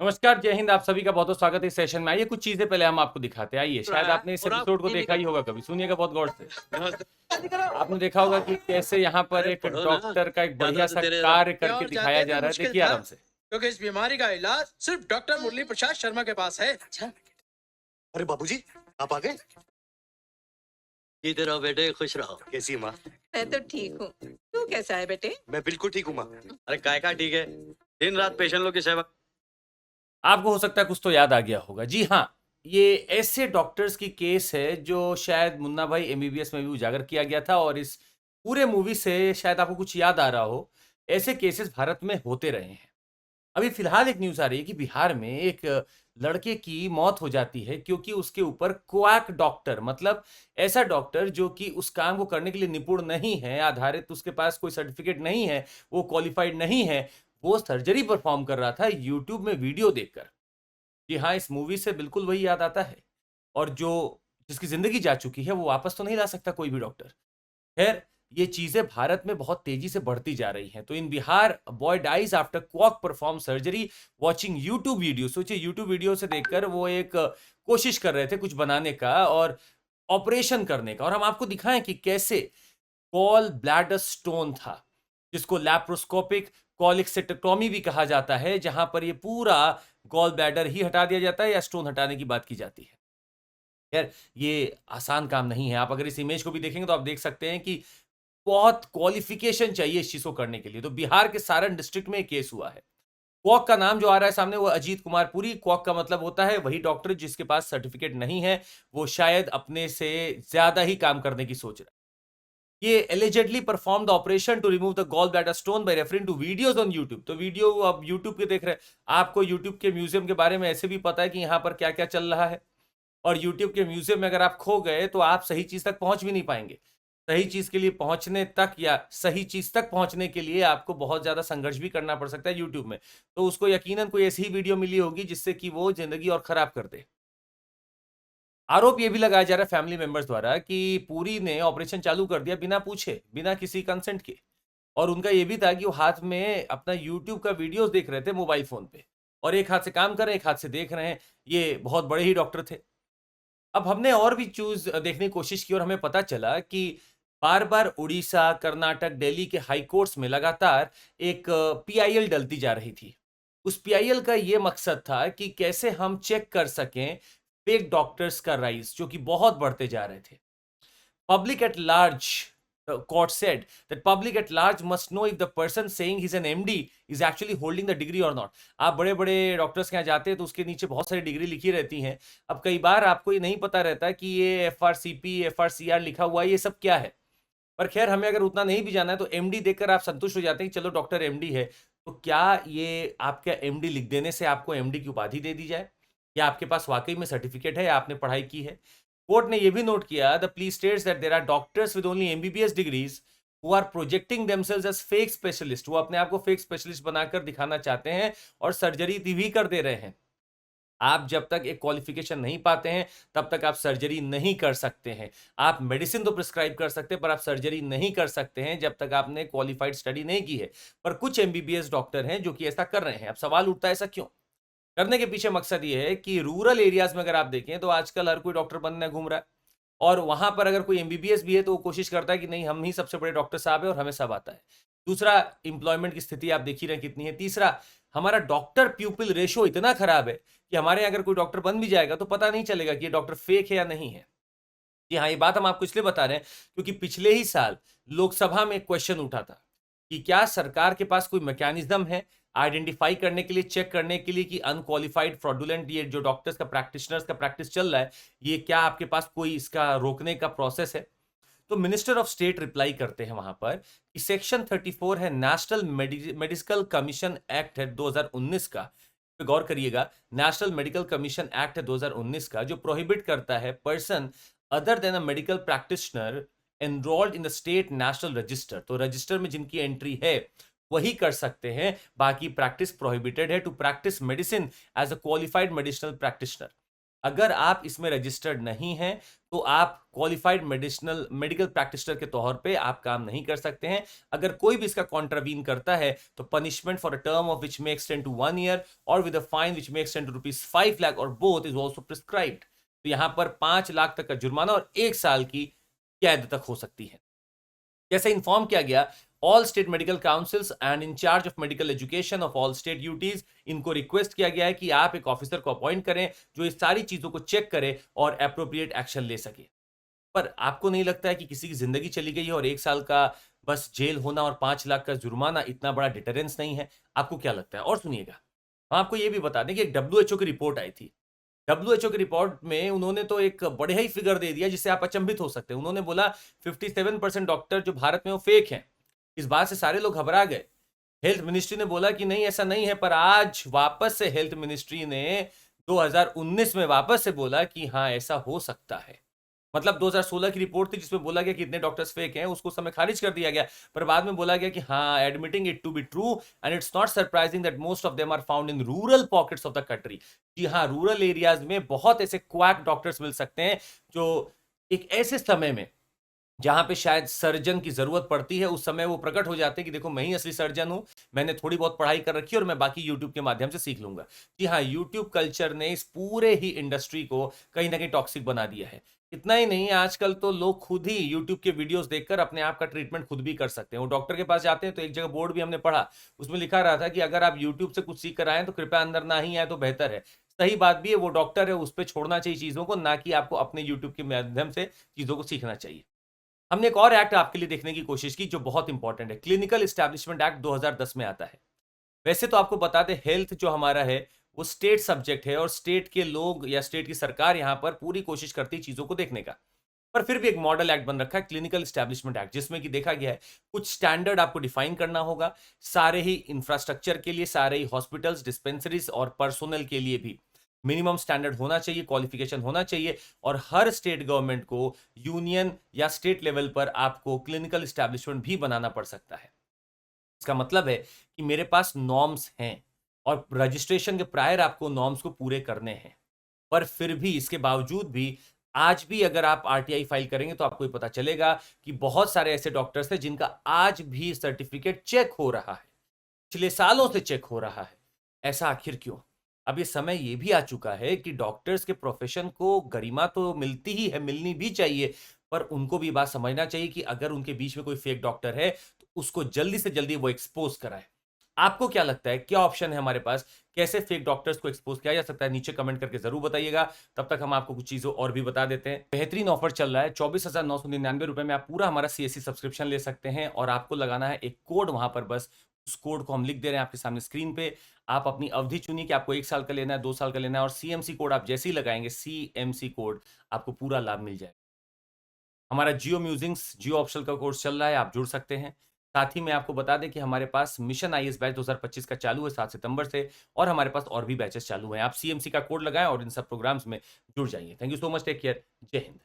नमस्कार, जय हिंद। आप सभी का बहुत-बहुत स्वागत है इस सेशन में। आइए कुछ चीज़ें पहले हम आपको दिखाते हैं, आइए। शायद रहा है आपने इस और आप एपिसोड को नहीं देखा ही निकल होगा कभी, सुनिएगा बहुत गौर से। नमस्ते। आपने देखा होगा कि कैसे यहाँ पर अरे एक पढ़ो ना, डॉक्टर का एक ज्यादा से बढ़िया-सा तेरे कार्य क्या करके और जानते दिखाया हैं जा जो रहा है। मुश्किल देखिए था आराम से। क्योंकि इस बीमारी का इलाज सिर्फ डॉक्टर मुरली प्रसाद शर्मा के पास है। अच्छा, अरे बाबूजी, आप आ गए? जीते रहो बेटे, खुश रहो। कैसी है माँ? मैं तो ठीक हूँ। तू कैसा है बेटे? मैं बिल्कुल ठीक हूँ माँ। अरे काय का ठीक है, दिन रात पेशेंट लोग की सेवा। आपको हो सकता है कुछ तो याद आ गया होगा। जी हाँ, ये ऐसे डॉक्टर्स की केस है जो शायद मुन्ना भाई एमबीबीएस में भी उजागर किया गया था और इस पूरे मूवी से शायद आपको कुछ याद आ रहा हो। ऐसे केसेस भारत में होते रहे हैं। अभी फिलहाल एक न्यूज़ आ रही है कि बिहार में एक लड़के की मौत हो जाती है क्योंकि उसके ऊपर क्वैक डॉक्टर मतलब ऐसा डॉक्टर जो कि उस काम को करने के लिए निपुण नहीं है, आधारित उसके पास कोई सर्टिफिकेट नहीं है, वो क्वालिफाइड नहीं है, वो सर्जरी परफॉर्म कर रहा था यूट्यूब में वीडियो देखकर। जी हाँ, इस मूवी से बिल्कुल वही याद आता है और जो जिसकी ज़िंदगी जा चुकी है वो वापस तो नहीं ला सकता कोई भी डॉक्टर। खैर, ये चीज़ें भारत में बहुत तेज़ी से बढ़ती जा रही हैं। तो in Bihar, a boy dies after quack perform surgery watching YouTube video. सोचिए यूट्यूब वीडियो से देखकर वो एक कोशिश कर रहे थे कुछ बनाने का और ऑपरेशन करने का और हम आपको दिखाएँ कि कैसे गॉल ब्लैडर स्टोन था, जिसको लैप्रोस्कोपिक कोलेक्सेक्टोमी भी कहा जाता है, जहाँ पर ये पूरा गॉल ब्लैडर ही हटा दिया जाता है या स्टोन हटाने की बात की जाती है। खैर, ये आसान काम नहीं है। आप अगर इस इमेज को भी देखेंगे तो आप देख सकते हैं कि बहुत क्वालिफिकेशन चाहिए इस चीज़ को करने के लिए। तो बिहार के सारण डिस्ट्रिक्ट में ये केस हुआ है। क्वाक का नाम जो आ रहा है सामने वो अजीत कुमार पुरी। क्वाक का मतलब होता है वही डॉक्टर जिसके पास सर्टिफिकेट नहीं है, वो शायद अपने से ज़्यादा ही काम करने की सोच रहा है। ये allegedly performed the operation to remove the gallbladder stone by referring to videos on YouTube। तो वीडियो आप YouTube के देख रहे हैं। आपको YouTube के म्यूज़ियम के बारे में ऐसे भी पता है कि यहाँ पर क्या-क्या चल रहा है। और यूट्यूब के म्यूज़ियम में अगर आप खो गए तो आप सही चीज़ तक पहुँच भी नहीं पाएँगे। सही चीज़ के लिए पहुँचने तक या सही चीज़ तक पहुँचने के लिए आपको बहुत ज़्यादा संघर्ष भी करना पड़ सकता है यूट्यूब में। तो उसको यकीनन कोई ऐसी ही वीडियो मिली होगी जिससे कि वो ज़िंदगी और खराब कर दे। आरोप ये भी लगाया जा रहा है फैमिली मेंबर्स द्वारा कि पुरी ने ऑपरेशन चालू कर दिया बिना पूछे, बिना किसी कंसेंट के। और उनका ये भी था कि वो हाथ में अपना यूट्यूब का वीडियोज़ देख रहे थे मोबाइल फ़ोन पे और एक हाथ से काम कर रहे हैं, एक हाथ से देख रहे हैं। ये बहुत बड़े ही डॉक्टर थे। अब हमने और भी चूज़ देखने की कोशिश की और हमें पता चला कि बार-बार उड़ीसा, कर्नाटक, दिल्ली के हाई कोर्ट्स में लगातार एक पीआईएल डलती जा रही थी। उस पीआईएल का ये मकसद था कि कैसे हम चेक कर सकें फेक डॉक्टर्स का राइज़ जो कि बहुत बढ़ते जा रहे थे। Public at large, the court said that public at large must know if the person saying he's an MD is actually holding the degree or not। आप बड़े-बड़े डॉक्टर्स के यहाँ जाते हैं तो उसके नीचे बहुत सारी डिग्री लिखी रहती हैं। अब कई बार आपको ये नहीं पता रहता कि ये एफआरसीपी, एफआरसीआर लिखा हुआ है, ये सब क्या है? पर खैर हमें अगर उतना नहीं भी जानना है तो एमडी देखकर आप संतुष्ट हो जाते हैं कि चलो डॉक्टर एमडी है। तो क्या ये आपका एमडी लिख देने से आपको एमडी की उपाधि दे दी जाए? या आपके पास वाक़ई में सर्टिफ़िकेट है या आपने पढ़ाई की है? कोर्ट ने ये भी नोट किया the plea states that there are doctors with only MBBS degrees who are projecting themselves as fake specialist. वो अपने आप को फेक स्पेशलिस्ट बनाकर दिखाना चाहते हैं और सर्जरी भी कर दे रहे हैं। आप जब तक एक क्वालिफिकेशन नहीं पाते हैं, तब तक आप सर्जरी नहीं कर सकते हैं। आप मेडिसिन तो प्रिस्क्राइब कर सकते हैं, पर आप सर्जरी नहीं कर सकते हैं जब तक आपने क्वालिफाइड स्टडी नहीं की है। पर कुछ एमबीबीएस डॉक्टर हैं जो कि ऐसा कर रहे हैं। अब सवाल उठता है ऐसा क्यों? करने के पीछे मकसद ये है कि रूरल एरियाज़ में अगर आप देखें तो आजकल हर कोई डॉक्टर बनने घूम रहा है और वहाँ पर अगर कोई एमबीबीएस भी है तो वो कोशिश करता है कि नहीं हम ही सबसे बड़े डॉक्टर साहब हैं और हमें सब आता है। दूसरा एम्प्लॉयमेंट की स्थिति आप देख ही रहे हैं कितनी है। तीसरा हमारा डॉक्टर प्यूपिल रेशियो इतना खराब है कि हमारे यहाँ अगर कोई डॉक्टर बन भी जाएगा तो पता नहीं चलेगा कि ये डॉक्टर फेक है या नहीं है। जी हाँ, ये बात हम आपको इसलिए बता रहे हैं क्योंकि पिछले ही साल लोकसभा में एक क्वेश्चन उठा था कि क्या सरकार के पास कोई मैकेनिज्म है आइडेंटिफाई करने के लिए, चेक करने के लिए कि अनक्वालिफाइड फ्रॉडुलेंट ये जो डॉक्टर्स का प्रैक्टिशनर्स का प्रैक्टिस चल रहा है, ये क्या आपके पास कोई इसका रोकने का प्रोसेस है? तो मिनिस्टर ऑफ स्टेट रिप्लाई करते हैं वहां पर कि सेक्शन 34 है नेशनल मेडिकल कमीशन एक्ट है 2019 का। पे गौर करिएगा, नेशनल मेडिकल कमीशन एक्ट है 2019 का जो प्रोहिबिट करता है person other than a medical practitioner enrolled in the state national register. तो रजिस्टर में जिनकी एंट्री है वही कर सकते हैं, बाकी प्रैक्टिस प्रोहिबिटेड है to practice medicine as a qualified medicinal practitioner. अगर आप इसमें रजिस्टर्ड नहीं हैं तो आप क्वालिफाइड मेडिकल प्रैक्टिशनर के तौर पे आप काम नहीं कर सकते हैं। अगर कोई भी इसका कॉन्ट्रावीन करता है तो punishment for a term of which may extend to 1 year और with a fine which may extend to ₹5 lakh और बोथ इज आल्सो प्रिस्क्राइब्ड। तो यहां पर 5 लाख तक का जुर्माना और 1 साल की कैद तक हो सकती है। जैसे इन्फॉर्म किया गया, all state medical councils and in charge of medical education of all state UTs, इनको रिक्वेस्ट किया गया है कि आप एक ऑफिसर को अपॉइंट करें जो इस सारी चीजों को चेक करे और एप्रोप्रिएट एक्शन ले सके। पर आपको नहीं लगता है कि किसी की जिंदगी चली गई है और 1 साल का बस जेल होना और 5 लाख का जुर्माना इतना बड़ा डिटरेंस नहीं है? आपको क्या लगता है? और सुनिएगा, हम आपको यह भी बता दें कि एक डब्ल्यूएचओ की रिपोर्ट आई थी। डब्ल्यूएचओ की रिपोर्ट में उन्होंने तो एक बड़े ही फिगर दे दिया जिससे आप अचंभित हो सकते हैं। उन्होंने बोला 57% डॉक्टर जो भारत में वो फेक हैं। इस बात से सारे लोग घबरा गए। हेल्थ मिनिस्ट्री ने बोला कि नहीं ऐसा नहीं है, पर आज वापस से हेल्थ मिनिस्ट्री ने 2019 में वापस से बोला कि हाँ ऐसा हो सकता है। मतलब 2016 की रिपोर्ट थी जिसमें बोला गया कि इतने डॉक्टर्स फेक हैं, उसको समय खारिज कर दिया गया, पर बाद में बोला गया कि हाँ admitting it to be true and it's not surprising that most of them are found in rural pockets of the country. जी हाँ, रूरल एरियाज में बहुत ऐसे क्वैक डॉक्टर्स मिल सकते हैं जो एक ऐसे समय में जहां पे शायद सर्जन की जरूरत पड़ती है उस समय वो प्रकट हो जाते हैं कि देखो मैं ही असली सर्जन हूं, मैंने थोड़ी बहुत पढ़ाई कर रखी है और मैं बाकी यूट्यूब के माध्यम से सीख लूंगा। जी हाँ, यूट्यूब कल्चर ने इस पूरे ही इंडस्ट्री को कहीं ना कहीं टॉक्सिक बना दिया है। इतना ही नहीं, आजकल तो लोग खुद ही यूट्यूब के वीडियोस देखकर अपने आप का ट्रीटमेंट खुद भी कर सकते हैं। वो डॉक्टर के पास जाते हैं तो एक जगह बोर्ड भी हमने पढ़ा, उसमें लिखा रहा था कि अगर आप यूट्यूब से कुछ सीख कर आए तो कृपया अंदर ना ही आए तो बेहतर है। सही बात भी है, वो डॉक्टर है, उस पर छोड़ना चाहिए चीजों को, ना कि आपको अपने यूट्यूब के माध्यम से चीजों को सीखना चाहिए। हमने एक और एक्ट आपके लिए देखने की कोशिश की जो बहुत इंपॉर्टेंट है, क्लिनिकल एस्टैब्लिशमेंट एक्ट 2010 में आता है। वैसे तो आपको बता दें, हेल्थ जो हमारा है वो स्टेट सब्जेक्ट है और स्टेट के लोग या स्टेट की सरकार यहां पर पूरी कोशिश करती है चीजों को देखने का, पर फिर भी एक मॉडल एक्ट बन रखा है क्लिनिकल एस्टैब्लिशमेंट एक्ट, जिसमें कि देखा गया है कुछ स्टैंडर्ड आपको डिफाइन करना होगा सारे ही इंफ्रास्ट्रक्चर के लिए, सारे ही हॉस्पिटल्स, डिस्पेंसरीज और पर्सोनल के लिए भी मिनिमम स्टैंडर्ड होना चाहिए, क्वालिफिकेशन होना चाहिए, और हर स्टेट गवर्नमेंट को यूनियन या स्टेट लेवल पर आपको क्लिनिकल एस्टैब्लिशमेंट भी बनाना पड़ सकता है। इसका मतलब है कि मेरे पास नॉर्म्स हैं और रजिस्ट्रेशन के प्रायर आपको नॉर्म्स को पूरे करने हैं, पर फिर भी इसके बावजूद भी आज भी अगर आप आरटीआई फाइल करेंगे तो आपको पता चलेगा कि बहुत सारे ऐसे डॉक्टर्स हैं जिनका आज भी सर्टिफिकेट चेक हो रहा है, पिछले सालों से चेक हो रहा है। ऐसा आखिर क्यों? अब ये समय ये भी आ चुका है कि डॉक्टर्स के प्रोफेशन को गरिमा तो मिलती ही है, मिलनी भी चाहिए, पर उनको भी बात समझना चाहिए कि अगर उनके बीच में कोई फेक डॉक्टर है तो उसको जल्दी से जल्दी वो एक्सपोज कराए। आपको क्या लगता है, क्या ऑप्शन है हमारे पास, कैसे फेक डॉक्टर्स को एक्सपोज किया जा सकता है? नीचे कमेंट करके जरूर बताइएगा। तब तक हम आपको कुछ चीजों और भी बता देते हैं। बेहतरीन ऑफर चल रहा है, 24,999 रुपए में आप पूरा हमारा सीएससी सब्सक्रिप्शन ले सकते हैं और आपको लगाना है एक कोड वहां पर, बस उस कोड को हम लिख दे रहे हैं आपके सामने स्क्रीन पे। आप अपनी अवधि चुनिए कि आपको 1 साल का लेना है, 2 साल का लेना है, और सीएमसी कोड आप जैसे ही लगाएंगे, सीएमसी कोड, आपको पूरा लाभ मिल जाएगा। हमारा जियो म्यूजिक्स जियो ऑप्शनल का कोर्स चल रहा है, आप जुड़ सकते हैं। साथ ही मैं आपको बता दें कि हमारे पास मिशन आईएएस बैच 2025 का चालू है 7 सितंबर से, और हमारे पास और भी बैचेस चालू हैं। आप सीएमसी का कोड लगाएं और इन सब प्रोग्राम्स में जुड़ जाइए। Thank you so much, take care, जय हिंद।